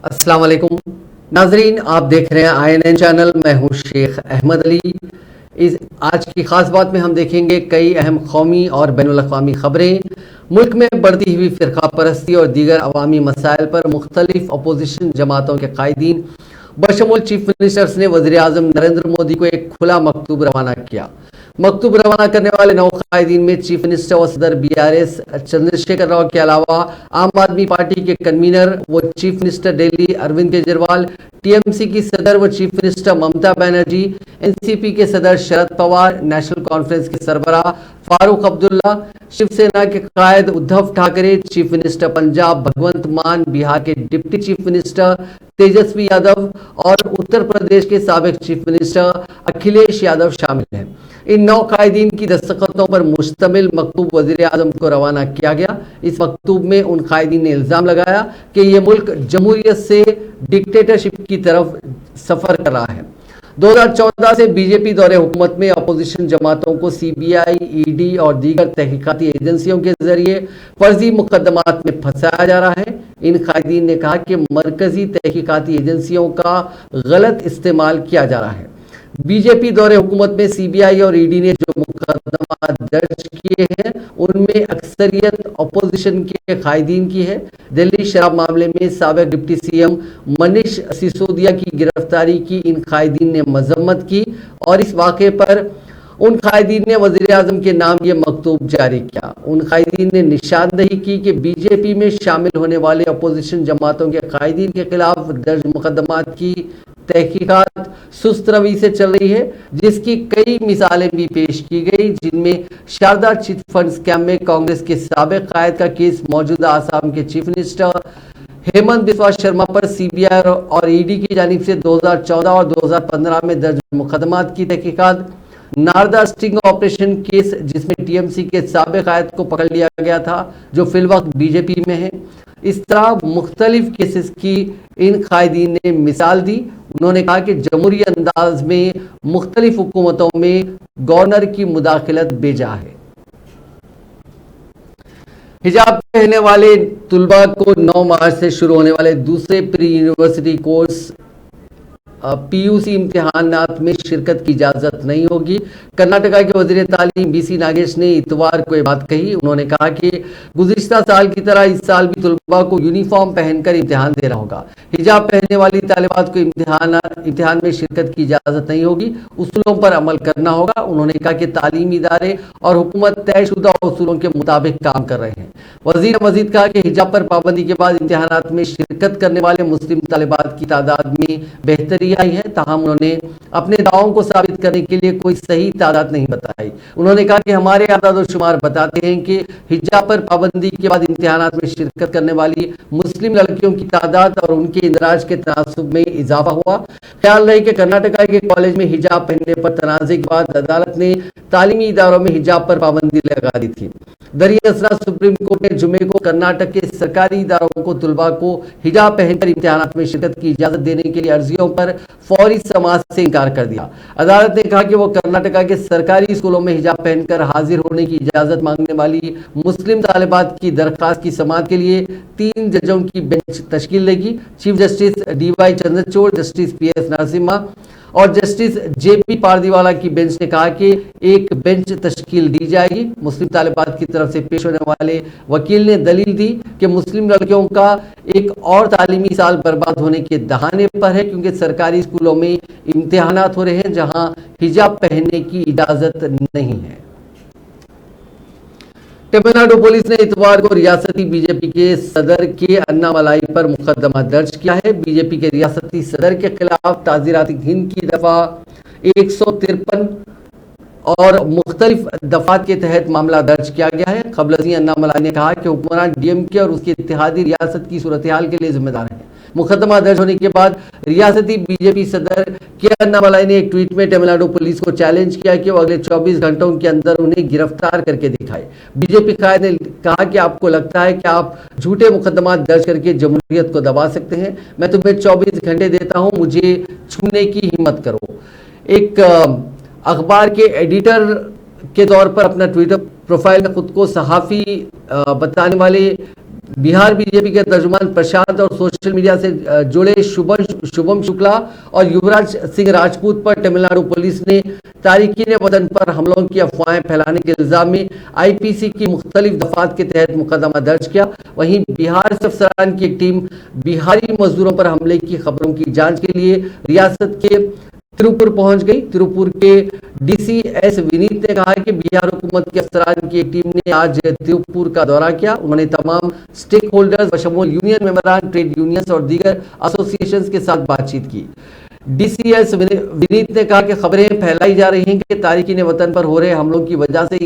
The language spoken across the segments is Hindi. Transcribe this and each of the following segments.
अस्सलाम वालेकुम नाजरीन, आप देख रहे हैं INN चैनल। मैं हूं शेख अहमद अली। इस आज की खास बात में हम देखेंगे कई अहम कौमी और बैनुल अक़वामी खबरें, मुल्क में बढ़ती हुई फ़िरका परस्ती और दीगर अवामी मसाइल पर मुख्तलिफ अपोजिशन जमातों के कायदीन बशमूल चीफ मिनिस्टर्स ने वज़ीर आज़म नरेंद्र मोदी को एक खुला मकतूब रवाना किया। मकतूब रवाना करने वाले 9 कायदीन में चीफ मिनिस्टर व सदर BRS चंद्रशेखर राव के अलावा आम आदमी पार्टी के कन्वीनर व chief minister Delhi Arvind Kejriwal, TMC की सदर व chief minister Mamata Banerjee, NCP के सदर शरद पवार, नेशनल कॉन्फ्रेंस के सरबराह फारूक अब्दुल्ला, शिवसेना के कायद उद्धव ठाकरे, चीफ मिनिस्टर पंजाब भगवंत मान, बिहार के deputy chief minister Tejashwi Yadav और उत्तर प्रदेश के साबिक चीफ मिनिस्टर अखिलेश यादव शामिल हैं। इन 9 कायदीन की दस्तखतों पर मुश्तमिल मकतूब वज़ीर आज़म को रवाना किया गया। इस मकतूब में उन कायदीन ने इल्ज़ाम लगाया कि ये मुल्क जमहूरियत से डिक्टेटरशिप की तरफ सफ़र कर रहा है। 2014 से बीजेपी दौरे हुकूमत में अपोजिशन जमातों को CBI, ED और दीगर तहकीकाती एजेंसियों के जरिए फर्जी मुकदमात में फंसाया जा रहा है। इन कायदीन ने कहा कि मरकजी तहकीकाती एजेंसियों का गलत इस्तेमाल किया जा रहा है। बीजेपी दौरे हुकूमत में CBI और ED ने जो मुकदमा दर्ज किए हैं उनमें अक्सरियत अपोजिशन के कायदीन की है। दिल्ली शराब मामले में साबिक डिप्टी CM मनीष सिसोदिया की गिरफ्तारी की इन कायदीन ने मजम्मत की और इस वाक़े पर उन कायदीन ने वज़ीर आज़म के नाम ये मकतूब जारी किया। उन कायदीन ने निशानदही की कि बीजेपी में शामिल होने वाले अपोजिशन जमातों के कायदीन के खिलाफ दर्ज मुकदमात की तहकीकात सुस्त रवि से चल रही है, जिसकी कई मिसालें भी पेश की गई, जिनमें शारदा चिट फंड स्कैम में कांग्रेस के साबिक कायद का केस, मौजूदा आसाम के चीफ मिनिस्टर हेमंत बिस्वा शर्मा पर CBI और ED की जानिब से 2014 और 2015 में दर्ज मुकदमात की तहकीकात, नारदा स्टिंग ऑपरेशन केस जिसमें TMC के साबिक कायद को पकड़ लिया गया था जो फिलवक्त बीजेपी में है। इस तरह मुख्तलिफ केसेस की इन कायदीन ने मिसाल दी। उन्होंने कहा कि जमहूरी अंदाज में मुख्तलिफ हुकूमतों में गवर्नर की मुदाखलत बेजा है। हिजाब पहनने वाले तुलबा को 9 मार्च से शुरू होने वाले दूसरे प्री यूनिवर्सिटी कोर्स PUC इम्तिहानात में शिरकत की इजाज़त नहीं होगी। कर्नाटका के वज़ीर तालीम BC नागेश ने इतवार को ये बात कही। उन्होंने कहा कि गुज़िश्ता साल की तरह इस साल भी तुलबा को यूनिफॉर्म पहनकर इम्तिहान देना होगा। हिजाब पहनने वाली तालिबात को इम्तिहान में शिरकत की इजाज़त नहीं होगी, उसूलों पर अमल करना होगा। उन्होंने कहा कि तालीमी इदारे और हुकूमत तयशुदा उसूलों के मुताबिक काम कर रहे हैं। वज़ीर ने मज़ीद कहा कि हिजाब पर पाबंदी के बाद इम्तिहानात में शिरकत करने वाले मुस्लिम तालिबात की तादाद में बेहतरी आई है, ताहम उन्होंने अपने दावों को साबित करने के लिए कोई सही तादाद नहीं बताई। उन्होंने कहा कि हमारे आदाद और शुमार बताते हैं कि हिजाब पर पाबंदी के बाद इम्तिहानात में शिरकत करने वाली मुस्लिम लड़कियों की तादाद और उनके इंदराज के तनासुब में इजाफा हुआ। ख्याल रहे कि कर्नाटका के कॉलेज में हिजाब पहनने पर तनाज़े के बाद अदालत ने तालीमी इदारों में हिजाब पर पाबंदी लगा दी थी। दरिया असरा सुप्रीम कोर्ट ने जुमे को कर्नाटक के सरकारी इदारों को तुलबा को हिजाब पहनकर इम्तिहानात में शिरकत की इजाज़त देने के लिए अर्जियों पर फौरी समाअत से इनकार कर दिया। अदालत ने कहा कि वो कर्नाटका के सरकारी स्कूलों में हिजाब पहनकर हाजिर होने की इजाज़त मांगने वाली मुस्लिम तालिबात की दरख्वास्त की समाअत के लिए 3 जजों की बेंच तश्कील देगी। Chief justice DY Chandrachud, justice PS Narasimha और जस्टिस JP पारदीवाला की बेंच ने कहा कि एक बेंच तश्कील दी जाएगी। मुस्लिम तालिबात की तरफ से पेश होने वाले वकील ने दलील दी कि मुस्लिम लड़कियों का एक और तालीमी साल बर्बाद होने के दहाने पर है, क्योंकि सरकारी स्कूलों में इम्तिहानात हो रहे हैं जहां हिजाब पहनने की इजाज़त नहीं है। तमिलनाडु पुलिस ने इतवार को रियासती बीजेपी के सदर के अन्नामलाई पर मुकदमा दर्ज किया है। बीजेपी के रियासती सदर के खिलाफ ताज़ीराती हिंद की दफा 153 और मुख्तलिफ दफात के तहत मामला दर्ज किया गया है। क़ब्ल अन्नामलाई ने कहा कि हुक्मरान DMK और उसकी इत्तेहादी रियासत की सूरत हाल के लिए जिम्मेदार है। मुकदमा दर्ज होने के बाद रियासती बीजेपी सदर के अन्नामलाई ने एक ट्वीट में तमिलनाडु पुलिस को चैलेंज किया कि वो अगले 24 घंटों के अंदर उन्हें गिरफ्तार करके दिखाए। बीजेपी कायद ने कहा कि आपको लगता है कि आप झूठे मुकदमा दर्ज करके जमहूरियत को दबा सकते हैं, मैं तुम्हें 24 घंटे देता हूं, मुझे छूने की हिम्मत करो। एक अखबार के एडिटर के तौर पर अपना ट्विटर प्रोफाइल में खुद को सहाफ़ी बताने वाले बिहार बीजेपी के तर्जुमान प्रशांत और सोशल मीडिया से जुड़े शुभम शुक्ला और युवराज सिंह राजपूत पर तमिलनाडु पुलिस ने तारिकीन वतन पर हमलों की अफवाहें फैलाने के इल्जाम में आईपीसी की मुख्तलिफ दफात के तहत मुकदमा दर्ज किया। वहीं बिहार से अफसरान की एक टीम बिहारी मजदूरों पर हमले की खबरों की जांच के लिए रियासत के तिरुपुर पहुंच गई। तिरुपुर के डीसीएस विनीत ने कहा कि बिहार हुकूमत के अफसरान की एक टीम ने आज तिरुपुर का दौरा किया। उन्होंने तमाम स्टेक होल्डर्स बशमूल यूनियन मेंबरान, ट्रेड यूनियंस और दीगर एसोसिएशंस के साथ बातचीत की। डीसीएस विनीत ने कहा कि खबरें फैलाई जा रही हैं कि तारिकीन वतन पर हो रहे हमलों की वजह से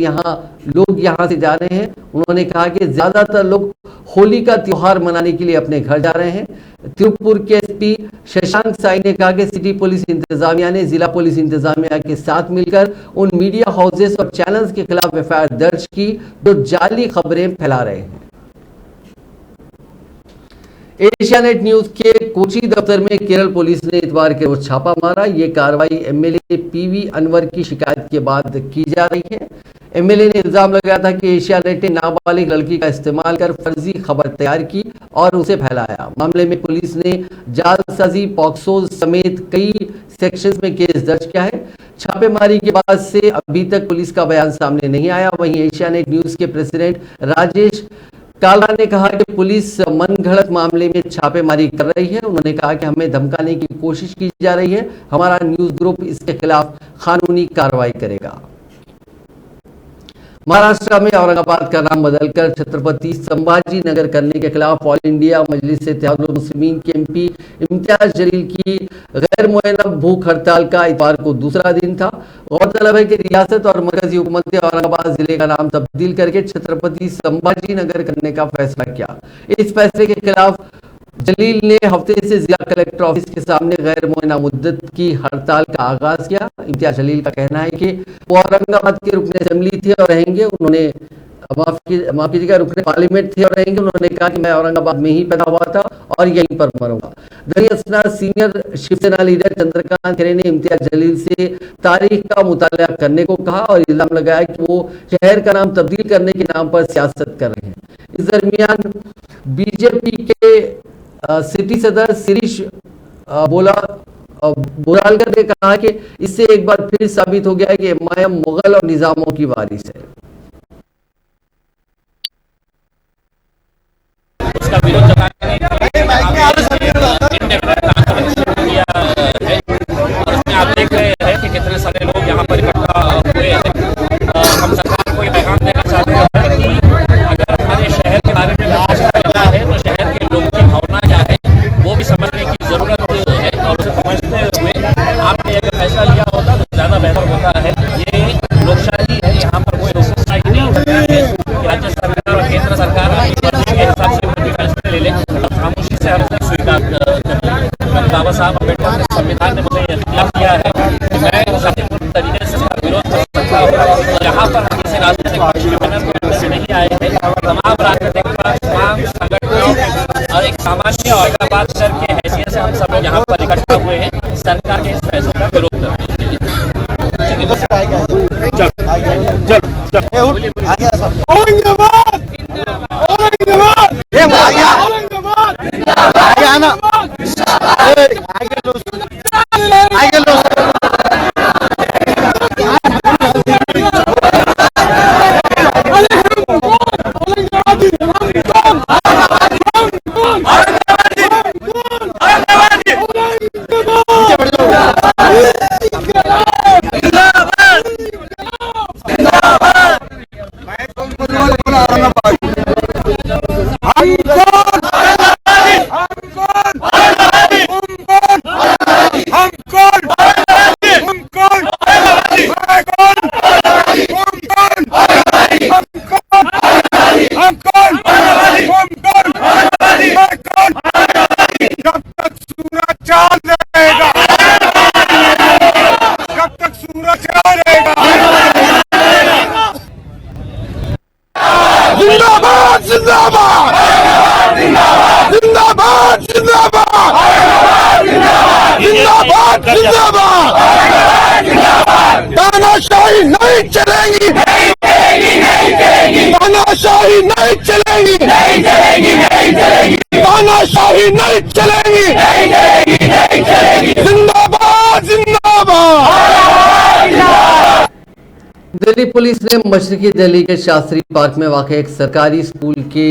लोग यहाँ से जा रहे हैं। उन्होंने कहा कि ज्यादातर लोग होली का त्योहार मनाने के लिए अपने घर जा रहे हैं। तिरुपुर के एसपी शशांक साई ने कहा कि सिटी पुलिस इंतजामिया ने जिला पुलिस इंतजामिया के साथ मिलकर उन मीडिया हाउसेस और चैनल्स के खिलाफ एफआईआर दर्ज की जो जाली खबरें फैला रहे हैं। एशियानेट न्यूज के कोची दफ्तर में केरल पुलिस ने इतवार के रोज छापा मारा। ये कार्रवाई एमएलए पीवी अनवर की शिकायत के बाद की जा रही है। एमएलए ने इल्जाम लगाया था कि एशियानेट ने नाबालिग लड़की का इस्तेमाल कर फर्जी खबर तैयार की और उसे फैलाया। मामले में पुलिस ने जालसाजी, पॉक्सो समेत कई सेक्शंस में केस दर्ज किया है। छापेमारी के बाद से अभी तक पुलिस का बयान सामने नहीं आया। वहीं एशियानेट न्यूज के प्रेसिडेंट राजेश काला ने कहा कि पुलिस मनगढ़ंत मामले में छापेमारी कर रही है। उन्होंने कहा कि हमें धमकाने की कोशिश की जा रही है। हमारा न्यूज ग्रुप इसके खिलाफ कानूनी कार्रवाई करेगा। महाराष्ट्र में औरंगाबाद का नाम बदलकर छत्रपति संभाजी नगर करने के खिलाफ ऑल इंडिया मजलिस इत्तेहादुल मुस्लिमीन के एमपी इम्तियाज जलील की गैर मुअय्यना भूख हड़ताल का इतवार को दूसरा दिन था। गौरतलब है कि रियासत और मरकजी हुकूमत ने औरंगाबाद जिले का नाम तब्दील करके छत्रपति संभाजी नगर करने का फैसला किया। इस फैसले के खिलाफ जलील ने हफ्ते से जिला कलेक्टर ऑफिस के सामने गैर मुअय्यना मुद्दत की हड़ताल का आगाज किया। इम्तियाज जलील का कहना है कि वो औरंगाबाद के रुकने असेंबली थे और रहेंगे। उन्होंने माफ कीजिएगा, रुकने पार्लियामेंट थे और रहेंगे। उन्होंने कहा कि मैं औरंगाबाद में ही पैदा हुआ था और यहीं पर मरूंगा। दरअसल सीनियर शिवसेना लीडर चंद्रकांत खैरे ने इम्तियाज जलील से तारीख का मुताला करने को कहा और इल्जाम लगाया कि वो शहर का नाम तब्दील करने के नाम पर सियासत कर रहे हैं। इस दरमियान बीजेपी के सिटी सदर शिरीष बोरालकर ने कहा कि इससे एक बार फिर साबित हो गया है कि एमआईएम मुगल और निजामों की वारिस है। उसका विरोध जताने आप देख रहे हैं कि कितने सारे लोग यहाँ पर इकट्ठा हुए हैं। हम सरकार को ये पैगाम देना चाहते हैं कि अगर हमारे शहर के बारे में फैसला है तो शहर के लोगों की भावना क्या है वो भी समझने की जरूरत है और उसे समझते हुए आपने अगर फैसला लिया होता तो ज्यादा बेहतर होता है। ये लोकशाही है, यहाँ पर कोई लोकशाही नहीं है। राज्य सरकार और केंद्र सरकार के हिसाब से कोई फैसले ले ले और खामोशी से हम स्वीकार कर। बाबा साहब अम्बेडकर ने संविधान ने मुझे इख्तियार किया है कि मैं शांतिपूर्ण तरीके से इसका विरोध कर सकता हूँ। यहाँ पर हम किसी राजनीतिक पक्ष के बैनर से नहीं आए हैं। तमाम राजनीतिक पक्ष, तमाम संगठनों और एक सामान्य औरंगाबाद शहर के हैसियत से हम सब लोग यहाँ पर इकट्ठा हुए हैं सरकार के इस फैसले का विरोध करने के लिए। जिंदाबाद जिंदाबाद जिंदाबाद जिंदाबाद जिंदाबाद जिंदाबाद तानाशाही नहीं चलेगी, तानाशाही तानाशाही नहीं चलेगी, नहीं चलेगी, नहीं चलेगी, तानाशाही नहीं चलेगी, नहीं चलेगी, नहीं चलेगी, जिंदाबाद जिंदाबाद। दिल्ली पुलिस ने मशरकी दिल्ली के शास्त्री पार्क में वाक़ एक सरकारी स्कूल के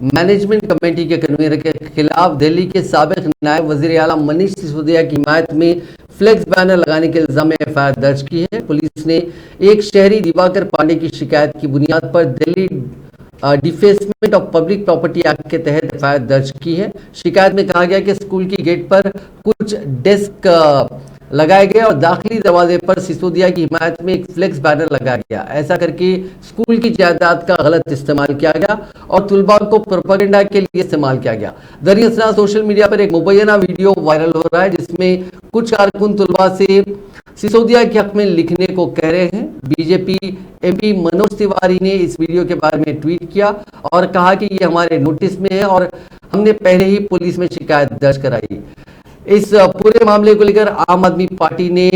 मैनेजमेंट कमेटी के कन्वीनर के खिलाफ दिल्ली के साबिक नायब वज़ीर आला मनीष सिसोदिया की हिमायत में फ्लेक्स बैनर लगाने के इल्जाम में एफआईआर दर्ज की है। पुलिस ने एक शहरी दिवाकर पांडे की शिकायत की बुनियाद पर Delhi defacement of public property act के तहत एफआईआर दर्ज की है। शिकायत में कहा गया कि स्कूल की गेट पर कुछ डेस्क लगाए गए और दाखिली दरवाजे पर सिसोदिया की हिमायत में एक फ्लेक्स बैनर लगाया गया। ऐसा करके स्कूल की जायदाद का गलत इस्तेमाल किया गया और तुलबा को प्रोपेगेंडा के लिए इस्तेमाल किया गया। दरअसल सोशल मीडिया पर एक मुबैना वीडियो वायरल हो रहा है जिसमें कुछ कारकुन तुलबा से सिसोदिया के हक में लिखने को कह रहे हैं। बीजेपी एमपी मनोज तिवारी ने इस वीडियो के बारे में ट्वीट किया और कहा कि ये हमारे नोटिस में है और हमने पहले ही पुलिस में शिकायत दर्ज कराई। इस पूरे मामले को लेकर आम आदमी पार्टी ने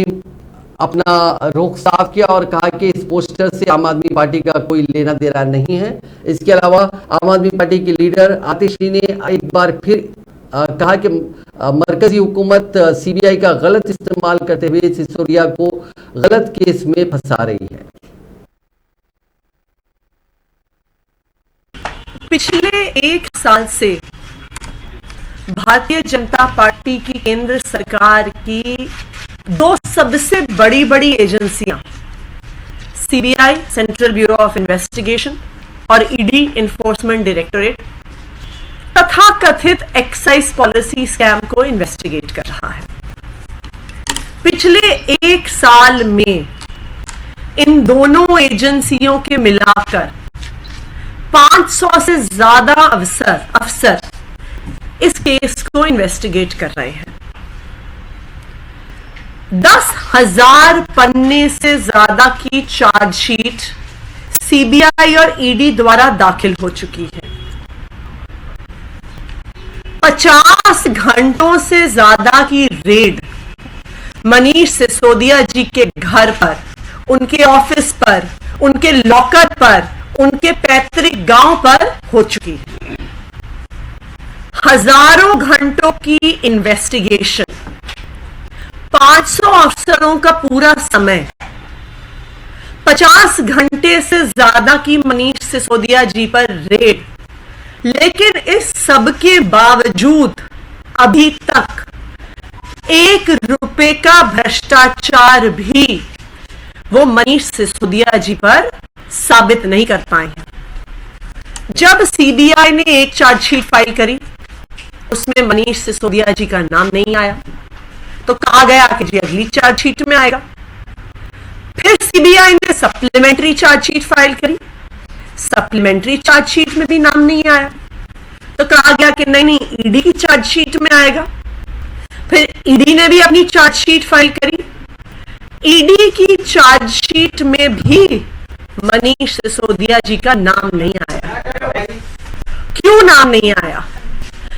अपना रुख साफ किया और कहा कि इस पोस्टर से आम आदमी पार्टी का कोई लेना देना नहीं है। इसके अलावा आम आदमी पार्टी की लीडर आतिशी ने एक बार फिर कहा कि मरकजी हुकूमत सीबीआई का गलत इस्तेमाल करते हुए सिसोदिया को गलत केस में फंसा रही है। पिछले एक साल से भारतीय जनता पार्टी की केंद्र सरकार की दो सबसे बड़ी एजेंसियां CBI central bureau of investigation और ईडी एनफोर्समेंट डायरेक्टोरेट तथा कथित एक्साइज पॉलिसी स्कैम को इन्वेस्टिगेट कर रहा है। पिछले एक साल में इन दोनों एजेंसियों के मिलाकर 500 से ज्यादा अफसर इस केस को इन्वेस्टिगेट कर रहे हैं। 10,000 पन्ने से ज्यादा की चार्जशीट सीबीआई और ईडी द्वारा दाखिल हो चुकी है। 50 घंटों से ज्यादा की रेड मनीष सिसोदिया जी के घर पर, उनके ऑफिस पर, उनके लॉकर पर, उनके पैतृक गांव पर हो चुकी है। हजारों घंटों की इन्वेस्टिगेशन, 500 अफसरों का पूरा समय, 50 घंटे से ज्यादा की मनीष सिसोदिया जी पर रेड, लेकिन इस सब के बावजूद अभी तक 1 रुपए का भ्रष्टाचार भी वो मनीष सिसोदिया जी पर साबित नहीं कर पाए हैं। जब सीबीआई ने एक चार्जशीट फाइल करी उसमें मनीष सिसोदिया जी का नाम नहीं आया तो कहा गया कि जी अगली चार्जशीट में आएगा। फिर सीबीआई ने सप्लीमेंट्री चार्जशीट फाइल करी, सप्लीमेंट्री चार्जशीट में भी नाम नहीं आया तो कहा गया कि नहीं ईडी की चार्जशीट में आएगा। फिर ईडी ने भी अपनी चार्जशीट फाइल करी, ईडी की चार्जशीट में भी मनीष सिसोदिया जी का नाम नहीं आया। क्यों नाम नहीं आया?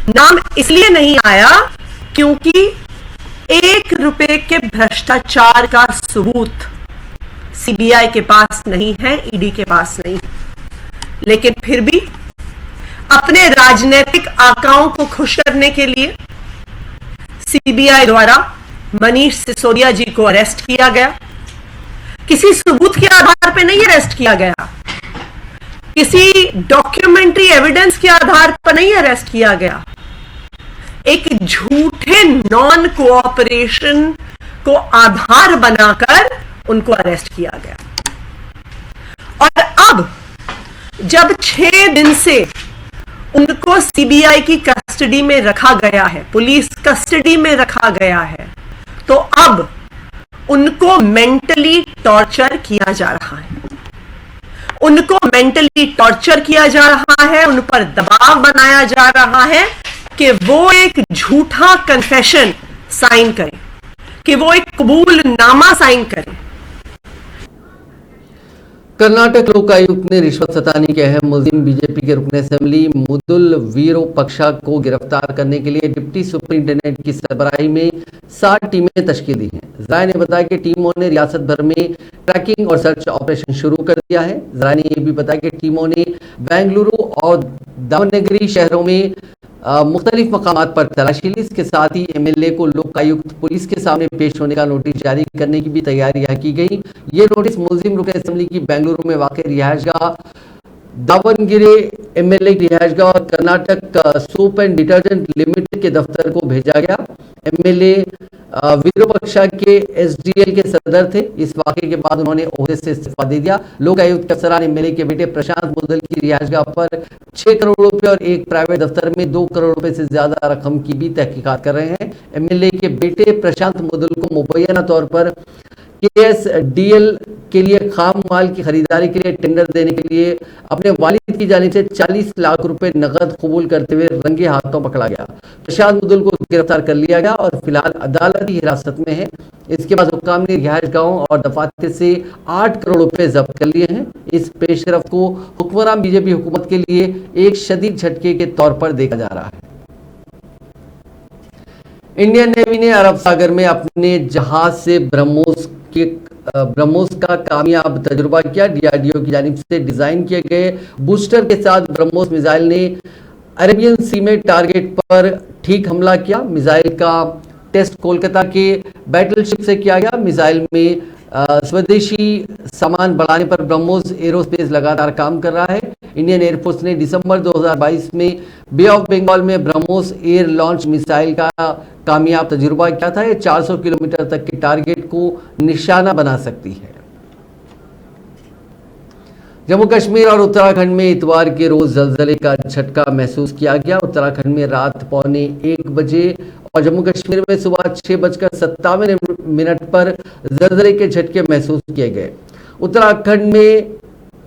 नाम इसलिए नहीं आया क्योंकि 1 रुपए के भ्रष्टाचार का सबूत सीबीआई के पास नहीं है, ईडी के पास नहीं। लेकिन फिर भी अपने राजनीतिक आकाओं को खुश करने के लिए सीबीआई द्वारा मनीष सिसोदिया जी को अरेस्ट किया गया। किसी सबूत के आधार पर नहीं अरेस्ट किया गया, किसी डॉक्यूमेंट्री एविडेंस के आधार पर नहीं अरेस्ट किया गया, एक झूठे नॉन कोऑपरेशन को आधार बनाकर उनको अरेस्ट किया गया। और अब जब 6 दिन से उनको सीबीआई की कस्टडी में रखा गया है, पुलिस कस्टडी में रखा गया है, तो अब उनको मेंटली टॉर्चर किया जा रहा है। उनको मेंटली टॉर्चर किया जा रहा है, उन पर दबाव बनाया जा रहा है कि वो एक झूठा कन्फेशन साइन करें, कि वो एक कबूलनामा साइन करें। कर्नाटक लोकायुक्त ने रिश्वत सताने के अहम मुलजिम बीजेपी के रुकन असेंबली मुदुल वीरोपक्षा को गिरफ्तार करने के लिए डिप्टी सुपरिंटेंडेंट की सरबराही में 60 टीमें तश्कील दी हैं। जराये ने बताया कि टीमों ने रियासत भर में ट्रैकिंग और सर्च ऑपरेशन शुरू कर दिया है। जराये ने यह भी बताया कि टीमों ने बेंगलुरु और दावनगिरी शहरों में मुख्तलिफ मकामात पर तलाशी ली। इसके साथ ही एमएलए को लोकायुक्त पुलिस के सामने पेश होने का नोटिस जारी करने की भी तैयारियां की गई। ये नोटिस मुलजिम रुकन असेंबली की बेंगलुरु में वाक़ रिहायशगाह, दावनगिरी एमएलए की रिहायशगाह और Karnataka soap and detergent limited के दफ्तर को भेजा गया। एमएलए वीरोपक्षा के एसडीएल के सदर थे। इस वाक़े के बाद उन्होंने ओहदे से इस्तीफा दे दिया। लोकायुक्त के अफसरान एमएलए के बेटे प्रशांत मुदल की रिहायशगाह पर 6 करोड़ रुपए और एक प्राइवेट दफ्तर में 2 करोड़ रुपए से ज्यादा रकम की भी तहकीकात कर रहे हैं। एमएलए के बेटे प्रशांत मुदल को मुबैना तौर पर केएसडीएल के लिए खाम माल की खरीदारी के लिए टेंडर देने के लिए अपने वालिद की जानिब से 40 लाख रुपए नकद कबूल करते हुए रंगे हाथों पकड़ा गया। प्रशांत मुदल को गिरफ्तार कर लिया गया और फिलहाल अदालती हिरासत में है। इसके बाद हुक्काम ने रिहायशगाहों और दफातर से 8 करोड़ रुपए जब्त कर लिए हैं। इस पेशरफ को हुक्मरान बीजेपी हुकूमत के लिए एक शदीद झटके के तौर पर देखा जा रहा है। इंडियन नेवी ने अरब सागर में अपने जहाज से ब्रह्मोस का कामयाब तजुर्बा किया। डीआरडीओ की जानिब से डिजाइन किए गए बूस्टर के साथ ब्रह्मोस मिसाइल ने अरेबियन सी में टारगेट पर ठीक हमला किया। मिसाइल का टेस्ट कोलकाता के बैटलशिप से किया गया। मिसाइल में स्वदेशी सामान बढ़ाने पर ब्रह्मोस एरोस्पेस लगातार काम कर रहा है। इंडियन एयरफोर्स ने दिसंबर 2022 में बे ऑफ बंगाल में ब्रह्मोस एयर लॉन्च मिसाइल का कामयाब तजुर्बा किया था। ये 400 किलोमीटर तक के टारगेट को निशाना बना सकती है। जम्मू कश्मीर और उत्तराखंड में इतवार के रोज जलजले का झटका महसूस किया गया। उत्तराखंड में रात 1:15 बजे और जम्मू कश्मीर में सुबह 6:57 पर जलजले के झटके महसूस किए गए। उत्तराखंड में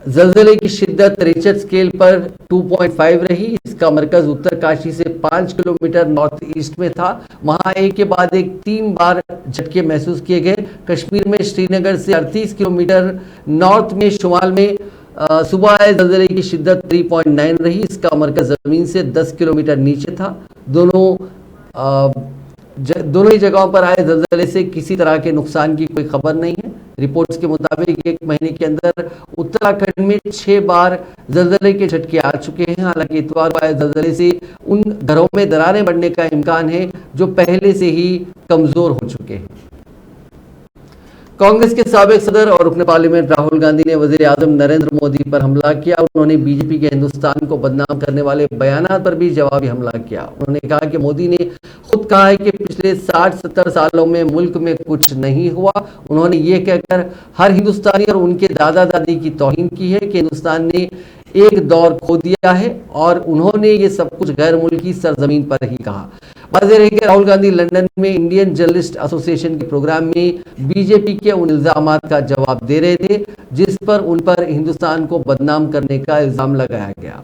जलजले की शिद्दत रिचर स्केल पर 2.5 रही। इसका मरकज उत्तरकाशी से 5 किलोमीटर नॉर्थ ईस्ट में था। वहां एक के बाद एक 3 बार झटके महसूस किए गए। कश्मीर में श्रीनगर से 38 किलोमीटर नॉर्थ में शुमाल में सुबह आए जलजले की शिद्दत 3.9 रही। इसका मरकज जमीन से 10 किलोमीटर नीचे था। दोनों ही जगहों पर आए जलजले से किसी तरह के नुकसान की कोई खबर नहीं है। रिपोर्ट्स के मुताबिक 1 महीने के अंदर उत्तराखंड में 6 बार जलजले के झटके आ चुके हैं। हालांकि इतवार को आए जलजले से उन घरों में दरारें बढ़ने का इम्कान है जो पहले से ही कमजोर हो चुके हैं। कांग्रेस के साबिक सदर और रुकन पार्लियामेंट राहुल गांधी ने वजीर आजम नरेंद्र मोदी पर हमला किया। उन्होंने बीजेपी के हिंदुस्तान को बदनाम करने वाले बयानात पर भी जवाबी हमला किया। उन्होंने कहा कि मोदी ने खुद कहा है कि पिछले 60-70 सालों में मुल्क में कुछ नहीं हुआ। उन्होंने ये कहकर हर हिंदुस्तानी और उनके दादा दादी की तौहीन की है कि हिंदुस्तान ने एक दौर खो दिया है और उन्होंने ये सब कुछ गैर मुल्की सरजमीन पर ही कहा। वाज़ेह रहे कि राहुल गांधी लंदन में इंडियन जर्नलिस्ट एसोसिएशन के प्रोग्राम में बीजेपी के उन इल्जामात का जवाब दे रहे थे जिस पर उन पर हिंदुस्तान को बदनाम करने का इल्जाम लगाया गया।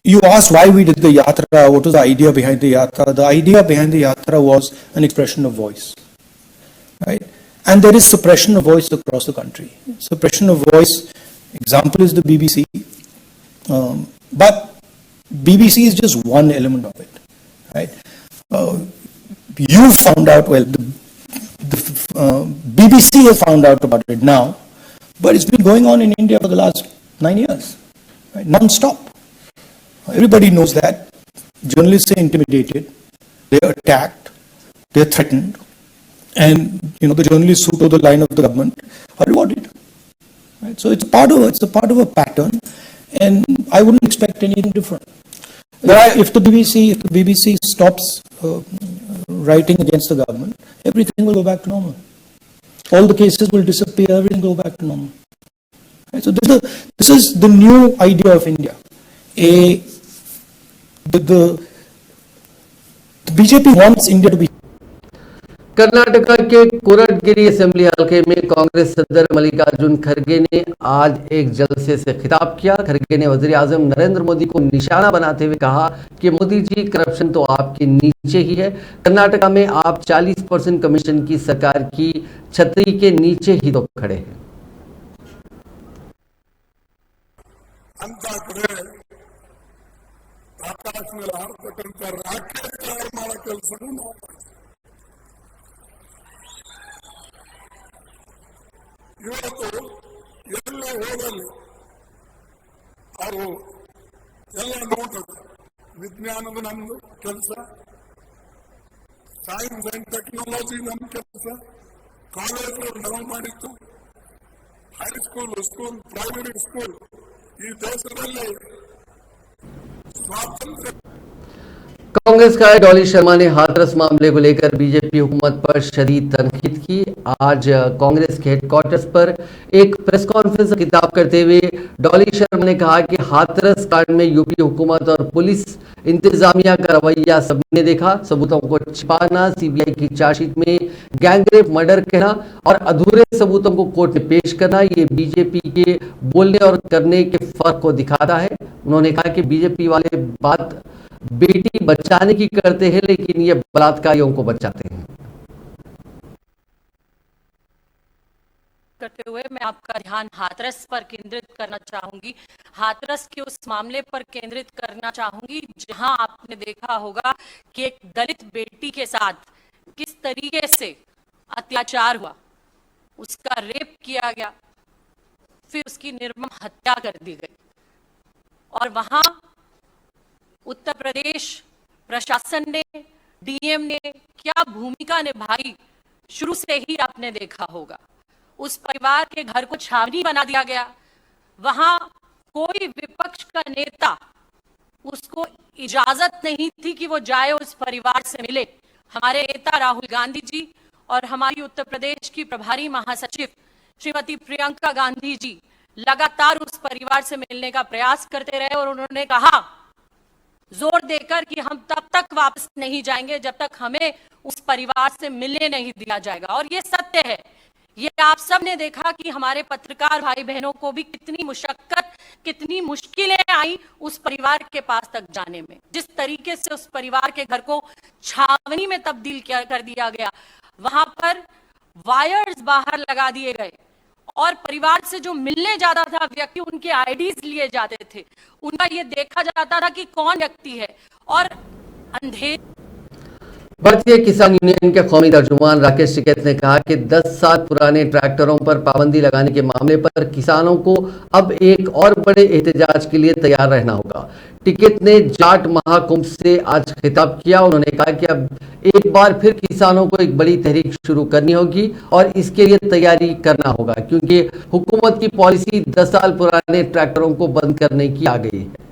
You asked why we did the yatra, what was the idea behind the yatra? The idea behind the yatra was an expression of voice, right? And there is suppression of voice across the country. Suppression of voice, example is the BBC, but BBC is just one element of it, right? You found out, well, the BBC has found out about it now, but it's been going on in India for the last 9 years, right? Non-stop. Everybody knows that. Journalists are intimidated, they're attacked, they're threatened, and the journalists who toe the line of the government are rewarded. Right? So it's a part of a pattern, and I wouldn't expect anything different. If the BBC stops writing against the government, everything will go back to normal. All the cases will disappear, everything will go back to normal. Right? So this is the new idea of India. The BJP wants India to be. Karnataka के कोरटगिरी असेंबली हलके में कांग्रेस सदर मल्लिकार्जुन खड़गे ने आज एक जलसे से खिताब किया। खड़गे ने वजीर आजम नरेंद्र मोदी को निशाना बनाते हुए कहा कि मोदी जी, करप्शन तो आपके नीचे ही है। कर्नाटका में आप 40% कमीशन की सरकार की छतरी के नीचे ही तो खड़े हैं। ಅಂತ ಕಡೆ ಆಕಾಶ ಮೇಲೆ ಹಾರತಕ್ಕಂಥ ರಾಕೆಟ್ ತಯಾರು ಮಾಡೋ ಕೆಲಸನೂ ನಾವು ಮಾಡ್ತೀವಿ. ಇವತ್ತು ಎಲ್ಲೇ ಹೋಗಲಿ ಅವರು ಎಲ್ಲ ನೋಡ್ತಾರೆ. ವಿಜ್ಞಾನದ ನಮ್ದು ಕೆಲಸ, ಸೈನ್ಸ್ ಅಂಡ್ ಟೆಕ್ನಾಲಜಿ ನಮ್ಮ ಕೆಲಸ, ಕಾಲೇಜುಗಳು ನಾವು ಮಾಡಿತ್ತು, ಹೈಸ್ಕೂಲ್, ಸ್ಕೂಲ್, ಪ್ರೈಮರಿ ಸ್ಕೂಲ್ ಈ ದೇಶದಲ್ಲಿ स्वातंत्र। कांग्रेस का डॉली शर्मा ने हाथरस मामले को लेकर बीजेपी हुकूमत पर शदीद तनकीद की। आज कांग्रेस के हेडक्वार्टर्स पर एक प्रेस कॉन्फ्रेंस में खिताब करते हुए डॉली शर्मा ने कहा कि हाथरस कांड में यूपी हुकूमत और पुलिस इंतजामिया का रवैया सबने देखा। सबूतों को छिपाना, सीबीआई की चार्जशीट में गैंगरेप, मर्डर कहना और अधूरे सबूतों को कोर्ट में पेश करना, ये बीजेपी के बोलने और करने के फर्क को दिखाता है। उन्होंने कहा कि बीजेपी वाले बात बेटी बचाने की करते हैं, लेकिन ये बलात्कारियों को बचाते हैं। करते हुए मैं आपका ध्यान हाथरस पर केंद्रित करना चाहूंगी। हाथरस के उस मामले पर केंद्रित करना चाहूंगी जहां आपने देखा होगा कि एक दलित बेटी के साथ किस तरीके से अत्याचार हुआ, उसका रेप किया गया, फिर उसकी निर्मम हत्या कर दी गई। और वहां उत्तर प्रदेश प्रशासन ने, डीएम ने क्या भूमिका निभाई, शुरू से ही आपने देखा होगा। उस परिवार के घर को छावनी बना दिया गया। वहां कोई विपक्ष का नेता, उसको इजाजत नहीं थी कि वो जाए उस परिवार से मिले। हमारे नेता राहुल गांधी जी और हमारी उत्तर प्रदेश की प्रभारी महासचिव श्रीमती प्रियंका गांधी जी लगातार उस परिवार से मिलने का प्रयास करते रहे और उन्होंने कहा जोर देकर कि हम तब तक वापस नहीं जाएंगे जब तक हमें उस परिवार से मिलने नहीं दिया जाएगा। और ये सत्य है। ये आप सब ने देखा कि हमारे पत्रकार भाई बहनों को भी कितनी मुशक्कत, कितनी मुश्किलें आई उस परिवार के पास तक जाने में। जिस तरीके से उस परिवार के घर को छावनी में तब्दील कर दिया गया, वहां पर वायर्स बाहर लगा दिए गए और परिवार से जो मिलने जाता था व्यक्ति, उनके आईडीज लिए जाते थे, उनका ये देखा जाता था कि कौन व्यक्ति है। और अंधेरे भारतीय किसान यूनियन के कौमी तर्जुमान राकेश टिकैत ने कहा कि 10 साल पुराने ट्रैक्टरों पर पाबंदी लगाने के मामले पर किसानों को अब एक और बड़े एहतजाज के लिए तैयार रहना होगा। टिकैत ने जाट महाकुंभ से आज खिताब किया। उन्होंने कहा कि अब एक बार फिर किसानों को एक बड़ी तहरीक शुरू करनी होगी और इसके लिए तैयारी करना होगा, क्योंकि हुकूमत की पॉलिसी 10 साल पुराने ट्रैक्टरों को बंद करने की आ गई है।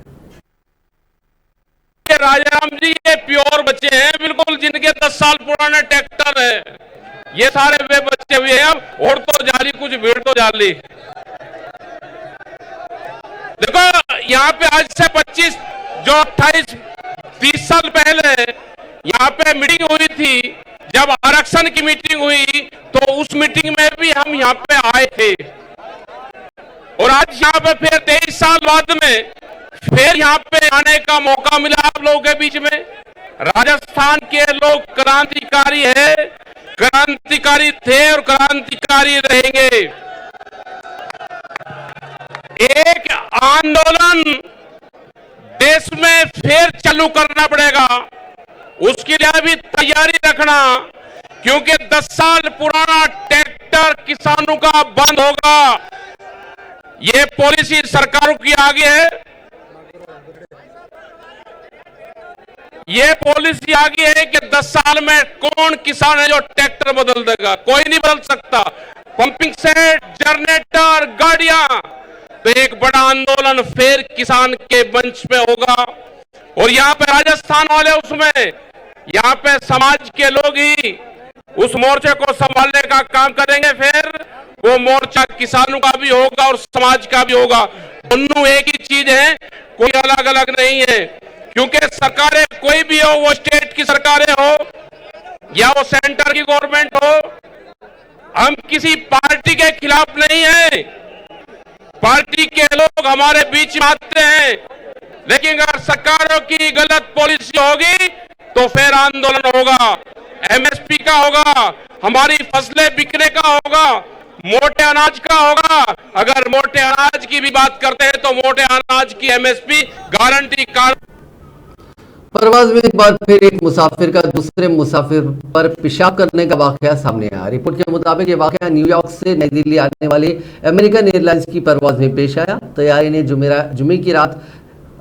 राजाराम जी ये प्योर बच्चे हैं बिल्कुल, जिनके 10 साल पुराने ट्रैक्टर है, ये सारे वे बच्चे हुए हैं। अब और तो जाली, कुछ भीड़ तो जाली। देखो यहाँ पे आज से 25 जो 28-30 साल पहले यहाँ पे मीटिंग हुई थी, जब आरक्षण की मीटिंग हुई तो उस मीटिंग में भी हम यहाँ पे आए थे। और आज यहाँ पे फिर 23 साल बाद में फिर यहाँ पे आने का मौका मिला आप लोगों के बीच में। राजस्थान के लोग क्रांतिकारी है, क्रांतिकारी थे और क्रांतिकारी रहेंगे। एक आंदोलन देश में फिर चालू करना पड़ेगा, उसके लिए भी तैयारी रखना, क्योंकि 10 साल पुराना ट्रैक्टर किसानों का बंद होगा। ये पॉलिसी सरकारों की आगे है, ये पॉलिसी आगे है कि 10 साल में कौन किसान है जो ट्रैक्टर बदल देगा? कोई नहीं बदल सकता। पंपिंग सेट, जनरेटर, गाड़ियां, तो एक बड़ा आंदोलन फिर किसान के मंच पे होगा। और यहाँ पे राजस्थान वाले उसमें यहाँ पे समाज के लोग ही उस मोर्चे को संभालने का काम करेंगे। फिर वो मोर्चा किसानों का भी होगा और समाज का भी होगा। दोनों एक ही चीज है, कोई अलग अलग नहीं है। क्योंकि सरकारें कोई भी हो, वो स्टेट की सरकारें हो, या वो सेंटर की गवर्नमेंट हो, हम किसी पार्टी के खिलाफ नहीं हैं। पार्टी के लोग हमारे बीच में आते हैं, लेकिन अगर सरकारों की गलत पॉलिसी होगी तो फिर आंदोलन होगा, एमएसपी का होगा, हमारी फसलें बिकने का होगा, मोटे अनाज का होगा। अगर मोटे अनाज की भी बात करते हैं तो मोटे अनाज की एमएसपी गारंटी कार्ड। परवाज में एक बार फिर एक मुसाफिर का दूसरे मुसाफिर पर पेशाब करने का वाकया सामने आया। रिपोर्ट के मुताबिक ये वाकया न्यूयॉर्क से नई दिल्ली आने वाले अमेरिकन एयरलाइंस की परवाज में पेश आया। तैयारी ने जुमे की रात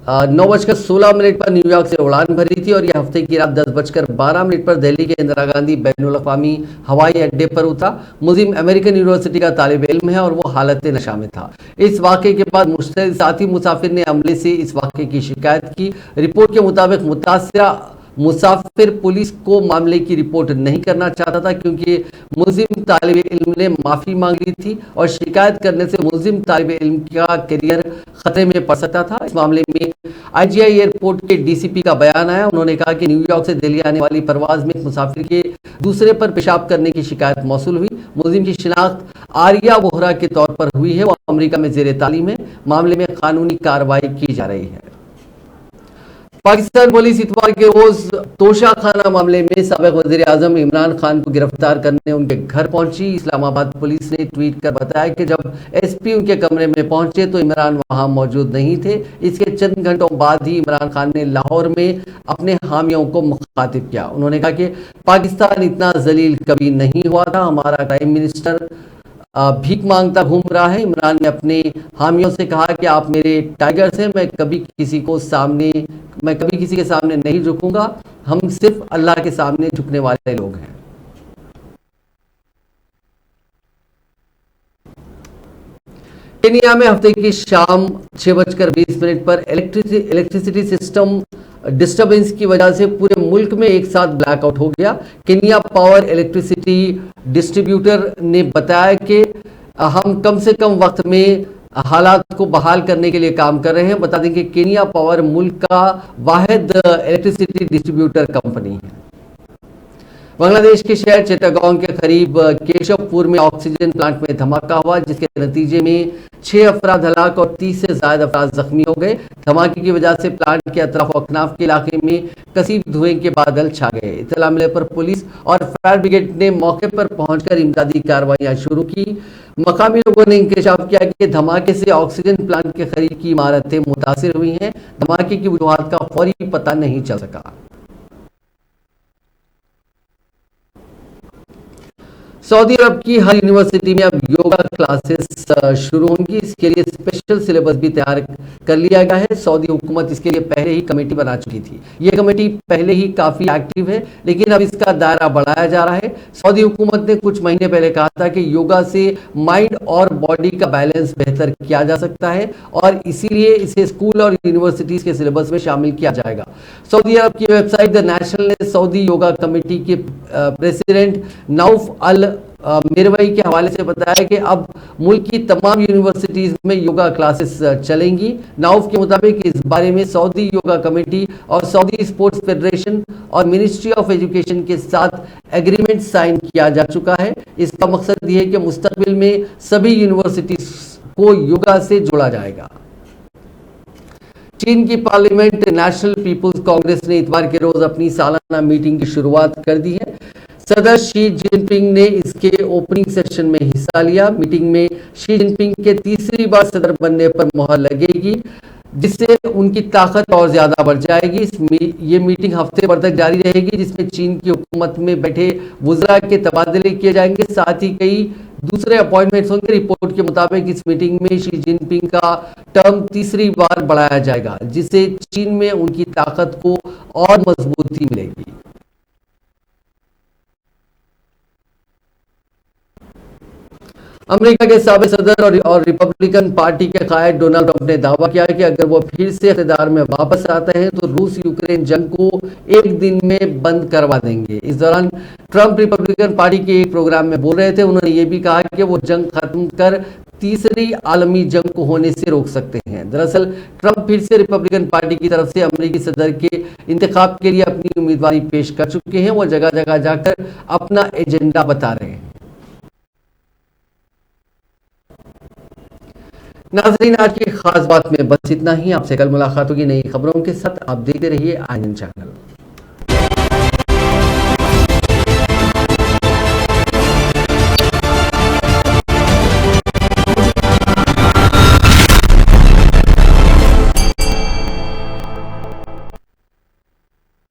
9:16 पर न्यूयॉर्क से उड़ान भरी थी और यह हफ्ते की रात 10:12 पर दिल्ली के इंदिरा गांधी बैनुल अक़वामी हवाई अड्डे पर उतरा। मुलिम अमेरिकन यूनिवर्सिटी का तालिब इल्म है और वो हालत नशा में था। इस वाक़े के बाद मुश्तैल साथी मुसाफिर ने अमले से इस वाक़े की शिकायत की। रिपोर्ट के मुताबिक मुतासिरा मुसाफिर पुलिस को मामले की रिपोर्ट नहीं करना चाहता था क्योंकि मुलिम तालिब इल्म ने माफ़ी मांग ली थी और शिकायत करने से मुलिम तालिब इल्म का करियर खतरे में पड़ सकता था। इस मामले में आईजीआई एयरपोर्ट के डीसीपी का बयान आया। उन्होंने कहा कि न्यूयॉर्क से दिल्ली आने वाली परवाज में एक मुसाफिर के दूसरे पर पेशाब करने की शिकायत मौसूल हुई। मुलिम की शिनाख्त आरिया वोहरा के तौर पर हुई है। वो अमेरिका में ज़ेरे तालीम है। मामले में कानूनी कार्रवाई की जा रही है। पाकिस्तान पुलिस इतवार के रोज तोशाखाना मामले में साबिक वजीर आजम इमरान खान को गिरफ्तार करने उनके घर पहुंची। इस्लामाबाद पुलिस ने ट्वीट कर बताया कि जब एसपी उनके कमरे में पहुंचे तो इमरान वहां मौजूद नहीं थे। इसके चंद घंटों बाद ही इमरान खान ने लाहौर में अपने हामियों को मुखातिब किया। उन्होंने कहा कि पाकिस्तान इतना जलील कभी नहीं हुआ था, हमारा प्राइम मिनिस्टर भीख मांगता घूम रहा है। इमरान ने अपने हामियों से कहा कि आप मेरे टाइगर्स हैं, मैं कभी किसी के सामने नहीं झुकूंगा, हम सिर्फ अल्लाह के सामने झुकने वाले लोग हैं। केनिया में हफ्ते की शाम 6:20 पर इलेक्ट्रिसिटी सिस्टम डिस्टरबेंस की वजह से पूरे मुल्क में एक साथ ब्लैकआउट हो गया। केनिया पावर इलेक्ट्रिसिटी डिस्ट्रीब्यूटर ने बताया कि हम कम से कम वक्त में हालात को बहाल करने के लिए काम कर रहे हैं। बता दें कि केनिया पावर मुल्क का वाहिद इलेक्ट्रिसिटी डिस्ट्रीब्यूटर कंपनी है। बांग्लादेश के शहर चिटागोंग के करीब केशवपुर में ऑक्सीजन प्लांट में धमाका हुआ, जिसके नतीजे में 6 अफराद हलाक और 30 से ज्यादा अफराद जख्मी हो गए। धमाके की वजह से प्लांट के अतराफ अकनाफ के इलाके में कसीब धुएं के बादल छा गए। इत्तला मिलने पर पुलिस और फायर ब्रिगेड ने मौके पर पहुंचकर इमदादी कार्रवाइयां शुरू की। मकामी लोगों ने इंकशाफ किया कि धमाके से ऑक्सीजन प्लांट के करीब की इमारतें मुतासिर हुई हैं। धमाके की वजूहात का फौरी पता नहीं चल सका। सऊदी अरब की हर यूनिवर्सिटी में अब योगा क्लासेस शुरू होंगी। इसके लिए स्पेशल सिलेबस भी तैयार कर लिया गया है। सऊदी हुकूमत इसके लिए पहले ही कमेटी बना चुकी थी। ये कमेटी पहले ही काफ़ी एक्टिव है, लेकिन अब इसका दायरा बढ़ाया जा रहा है। सऊदी हुकूमत ने कुछ महीने पहले कहा था कि योगा से माइंड और बॉडी का बैलेंस बेहतर किया जा सकता है और इसीलिए इसे स्कूल और यूनिवर्सिटीज़ के सिलेबस में शामिल किया जाएगा। सऊदी अरब की वेबसाइट द नेशनल ने सऊदी योगा कमेटी के प्रेसिडेंट नौफ अल मिरवई के हवाले से बताया कि अब मुल्क की तमाम यूनिवर्सिटीज में योगा क्लासेस चलेंगी। नौफ के मुताबिक इस बारे में सऊदी योगा कमेटी और सऊदी स्पोर्ट्स फेडरेशन और मिनिस्ट्री ऑफ एजुकेशन के साथ एग्रीमेंट साइन किया जा चुका है। इसका मकसद ये है कि मुस्तकबिल में सभी यूनिवर्सिटीज को योगा से जोड़ा जाएगा। चीन की पार्लियामेंट नेशनल पीपुल्स कांग्रेस ने इतवार के रोज अपनी सालाना मीटिंग की शुरुआत कर दी है। सदर शी जिनपिंग ने इसके ओपनिंग सेशन में हिस्सा लिया। मीटिंग में शी जिनपिंग के तीसरी बार सदर बनने पर मोहर लगेगी, जिससे उनकी ताकत और ज्यादा बढ़ जाएगी। ये मीटिंग हफ्ते भर तक जारी रहेगी, जिसमें चीन की हुकूमत में बैठे वुज़रा के तबादले किए जाएंगे। साथ ही कई दूसरे अपॉइंटमेंट्स होंगे। रिपोर्ट के मुताबिक इस मीटिंग में शी जिनपिंग का टर्म तीसरी बार बढ़ाया जाएगा, जिससे चीन में उनकी ताकत को और मजबूती मिलेगी। अमेरिका के साबिक सदर और रिपब्लिकन पार्टी के कायद डोनाल्ड ट्रंप ने दावा किया कि अगर वो फिर से इख्तियार में वापस आते हैं तो रूस यूक्रेन जंग को एक दिन में बंद करवा देंगे। इस दौरान ट्रंप रिपब्लिकन पार्टी के एक प्रोग्राम में बोल रहे थे। उन्होंने ये भी कहा कि वो जंग खत्म कर तीसरी आलमी जंग को होने से रोक सकते हैं। दरअसल ट्रंप फिर से रिपब्लिकन पार्टी की तरफ से अमेरिकी सदर के इंतखाब के लिए अपनी उम्मीदवारी पेश कर चुके हैं। वो जगह जगह जाकर अपना एजेंडा बता रहे हैं। नाज़रीन, आज की खास बात में बस इतना ही। आपसे कल मुलाकात होगी नई खबरों के साथ। आप देखते रहिए INN चैनल।